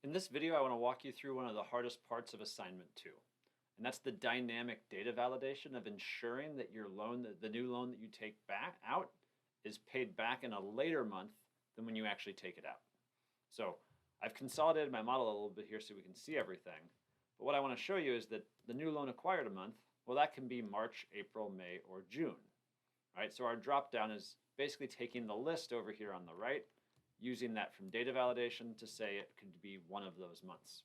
In this video, I want to walk you through one of the hardest parts of assignment 2, and that's the dynamic data validation of ensuring that your loan, the new loan that you take back out, is paid back in a later month than when you actually take it out. So I've consolidated my model a little bit here so we can see everything. But what I want to show you is that the new loan acquired a month, well, that can be March, April, May, or June. Right? So our drop down is basically taking the list over here on the right, using that from data validation to say it could be one of those months.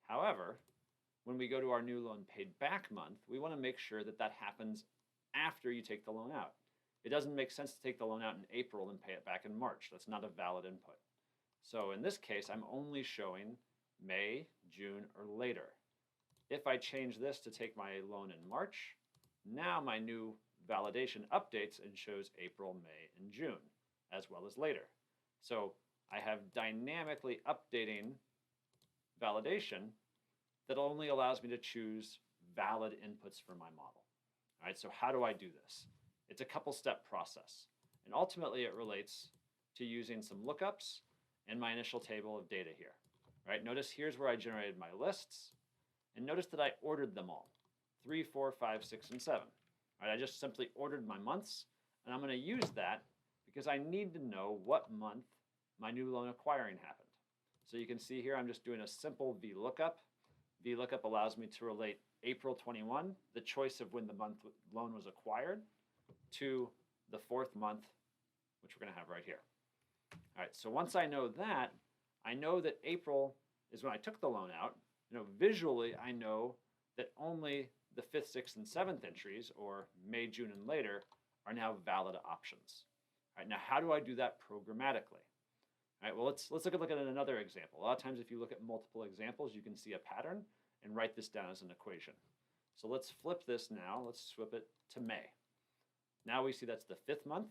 However, when we go to our new loan paid back month, we want to make sure that that happens after you take the loan out. It doesn't make sense to take the loan out in April and pay it back in March. That's not a valid input. So in this case, I'm only showing May, June, or later. If I change this to take my loan in March, now my new validation updates and shows April, May, and June, as well as later. So I have dynamically updating validation that only allows me to choose valid inputs for my model. All right, so how do I do this? It's a couple-step process. And ultimately, it relates to using some lookups and my initial table of data here. All right, notice here's where I generated my lists. And notice that I ordered them all, 3, 4, 5, 6, and 7. All right, I just simply ordered my months, and I'm going to use that because I need to know what month my new loan acquiring happened. So you can see here I'm just doing a simple VLOOKUP. VLOOKUP allows me to relate April 21, the choice of when the loan was acquired, to the 4th month, which we're going to have right here. All right, so once I know that April is when I took the loan out. Visually, I know that only the 5th, 6th, and 7th entries, or May, June, and later, are now valid options. All right, now how do I do that programmatically? All right, well, let's look at another example. A lot of times if you look at multiple examples, you can see a pattern and write this down as an equation. So let's flip this now. Let's swip it to May. Now we see that's the 5th month,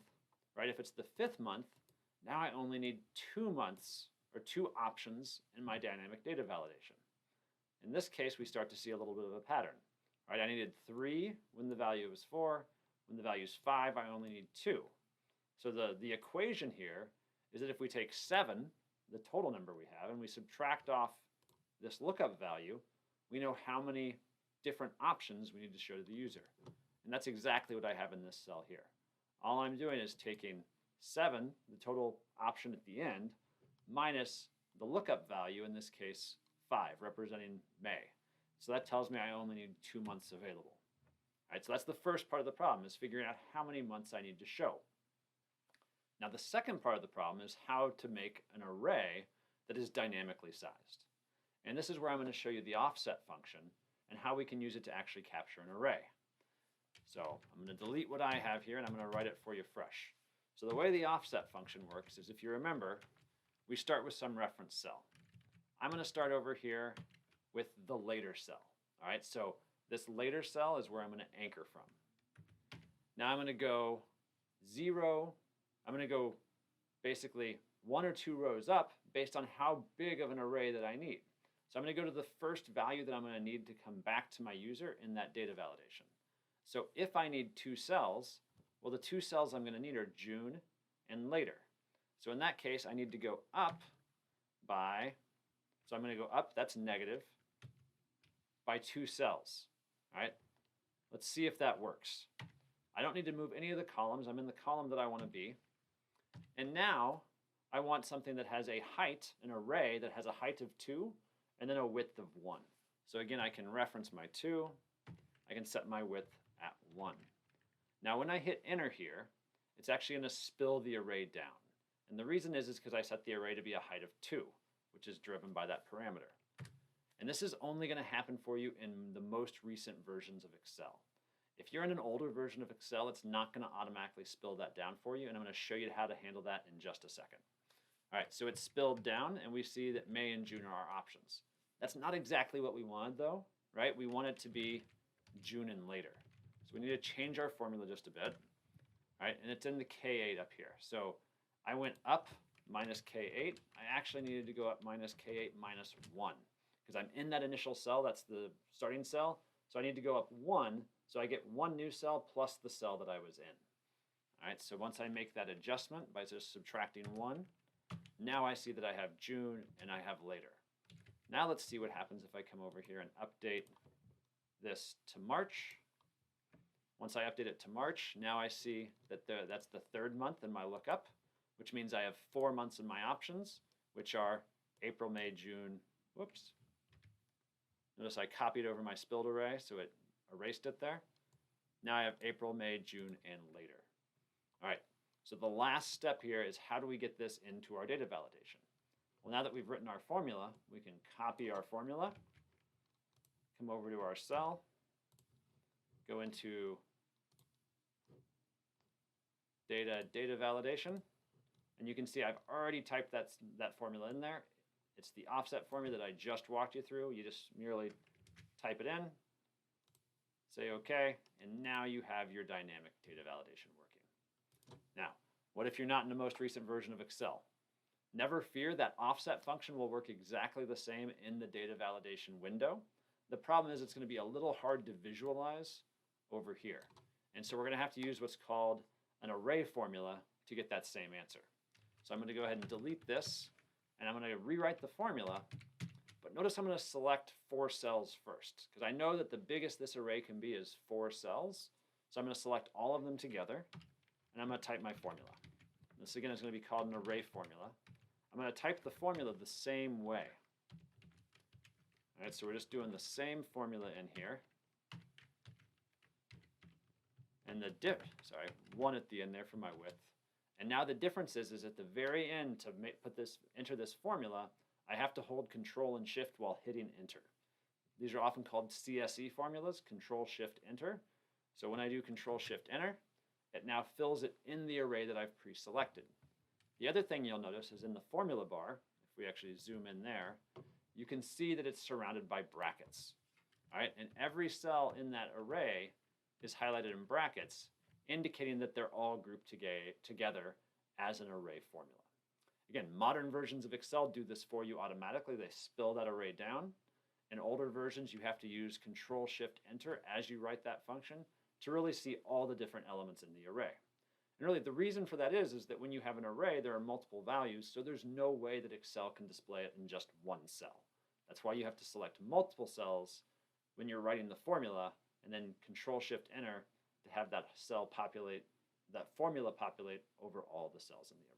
right? If it's the 5th month, now I only need 2 months or 2 options in my dynamic data validation. In this case, we start to see a little bit of a pattern. All right, I needed 3 when the value was 4. When the value is 5, I only need 2. So the equation here is that if we take 7, the total number we have, and we subtract off this lookup value, we know how many different options we need to show to the user. And that's exactly what I have in this cell here. All I'm doing is taking 7, the total option at the end, minus the lookup value, in this case 5, representing May. So that tells me I only need 2 months available. All right, so that's the first part of the problem, is figuring out how many months I need to show. Now the second part of the problem is how to make an array that is dynamically sized. And this is where I'm going to show you the offset function and how we can use it to actually capture an array. So I'm going to delete what I have here and I'm going to write it for you fresh. So the way the offset function works is, if you remember, we start with some reference cell. I'm going to start over here with the later cell. All right, so this later cell is where I'm going to anchor from. Now I'm going to go 0. I'm going to go basically 1 or 2 rows up based on how big of an array that I need. So I'm going to go to the first value that I'm going to need to come back to my user in that data validation. So if I need 2 cells, well, the 2 cells I'm going to need are June and later. So in that case, I need to go up by, so I'm going to go up, that's negative, by 2 cells. All right, let's see if that works. I don't need to move any of the columns. I'm in the column that I want to be. And now I want something that has a height, an array that has a height of 2 and then a width of 1. So again, I can reference my 2. I can set my width at 1. Now when I hit enter here, it's actually going to spill the array down. And the reason is because I set the array to be a height of 2, which is driven by that parameter. And this is only going to happen for you in the most recent versions of Excel. If you're in an older version of Excel, it's not going to automatically spill that down for you, and I'm going to show you how to handle that in just a second. All right, so it's spilled down, and we see that May and June are our options. That's not exactly what we wanted, though, right? We want it to be June and later. So we need to change our formula just a bit, all right? And it's in the K8 up here. So I went up minus K8. I actually needed to go up minus K8 minus 1 because I'm in that initial cell. That's the starting cell. So I need to go up 1. So I get 1 new cell plus the cell that I was in. All right, so once I make that adjustment by just subtracting 1, now I see that I have June and I have later. Now let's see what happens if I come over here and update this to March. Once I update it to March, now I see that that's the third month in my lookup, which means I have 4 months in my options, which are April, May, June. Whoops. Notice I copied over my spilled array, so it erased it there. Now I have April, May, June, and later. All right, so the last step here is how do we get this into our data validation? Well, now that we've written our formula, we can copy our formula, come over to our cell, go into data validation, and you can see I've already typed that formula in there. It's the offset formula that I just walked you through. You just merely type it in, say OK, and now you have your dynamic data validation working. Now, what if you're not in the most recent version of Excel? Never fear, that offset function will work exactly the same in the data validation window. The problem is it's going to be a little hard to visualize over here. And so we're going to have to use what's called an array formula to get that same answer. So I'm going to go ahead and delete this, and I'm going to rewrite the formula. But notice I'm going to select 4 cells first, because I know that the biggest this array can be is 4 cells. So I'm going to select all of them together, and I'm going to type my formula. This again is going to be called an array formula. I'm going to type the formula the same way. All right, so we're just doing the same formula in here. And sorry, 1 at the end there for my width. And now the difference is at the very end to enter this formula, I have to hold Control and Shift while hitting Enter. These are often called CSE formulas, Control Shift Enter. So when I do Control Shift Enter, it now fills it in the array that I've pre-selected. The other thing you'll notice is in the formula bar, if we actually zoom in there, you can see that it's surrounded by brackets. All right, and every cell in that array is highlighted in brackets, indicating that they're all grouped together as an array formula. Again, modern versions of Excel do this for you automatically. They spill that array down. In older versions, you have to use Control Shift Enter as you write that function to really see all the different elements in the array. And really the reason for that is that when you have an array, there are multiple values, so there's no way that Excel can display it in just one cell. That's why you have to select multiple cells when you're writing the formula, and then Control Shift Enter to have that cell populate, that formula populate over all the cells in the array.